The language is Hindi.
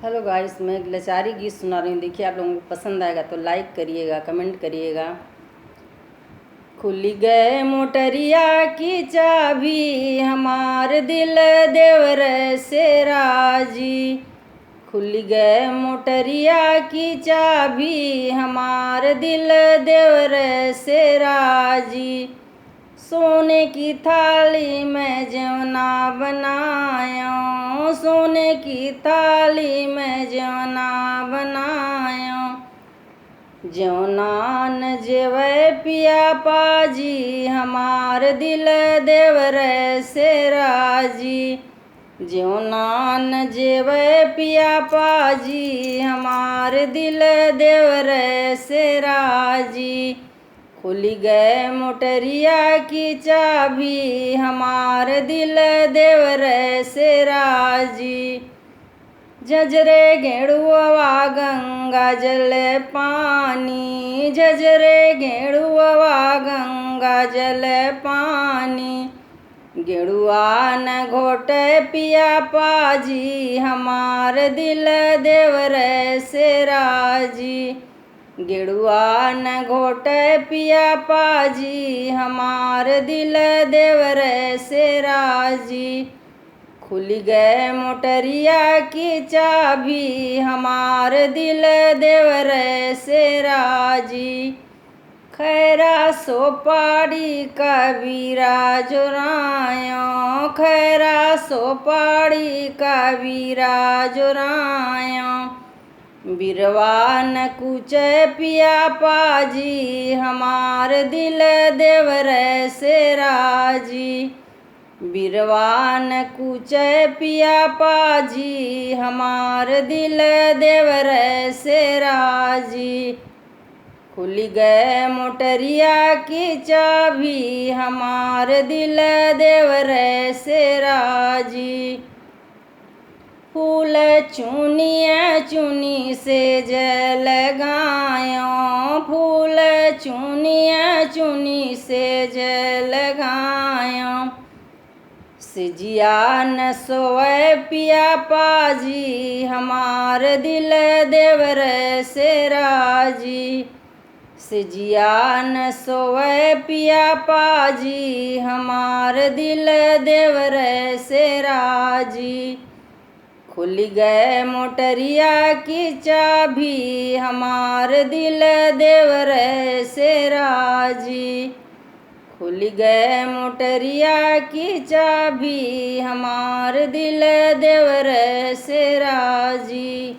हेलो गाइस, मैं एक लाचारी गीत सुना रही हूँ। देखिए, आप लोगों को पसंद आएगा तो लाइक करिएगा, कमेंट करिएगा। खुल गए मोटरिया की चाबी, हमार दिल देवर से राजी। खुल गए मोटरिया की चाबी, हमार दिल देवर से राजी। सोने की थाली में जवना बनायो, सोने की थाली में जवना बनायो। जवनान जेवे पिया पाजी, हमार दिल देवर से राजी। जवनान जेवे पिया पाजी, हमार दिल देवर से राजी। खुल गए मोटरिया की चाबी, हमार दिल देवर से राजी। झझरे घेड़ुआ गंगा जल पानी, झझरे घेड़ुआ गंगा जल पानी। गेड़ुआ न घोटे पिया पाजी, हमार दिल देवर से राजी। गेड़ुआ न घोटे पिया पाजी, हमार दिल देवर से राजी। खुल गए मोटरिया की चाबी, हमार दिल देवर से राजी। खैरा सोपारी कबीरा जोरायो, खैरा सोपारी कबीरा जोरायो। बिरवा न कुचे पिया पाजी, हमार दिल देवर से राजी। बिरवा न कुचे पिया पाजी, हमार दिल देवर से राजी। खुल गए मोटरिया की चाबी, हमार दिल देवर से राजी। फूल चुनिया चुनी से जल गायो, फूल चुनिया चुनी से जल गायो। सिजिया न सोए पिया पाजी, हमार दिल देवर से राजी। सिजिया न सोए पिया पाजी, हमार दिल देवर से राजी। खुल गए मोटरिया की चाबी, हमार दिल देवर से राजी। खुल गए मोटरिया की चाबी, हमार दिल देवर से राजी।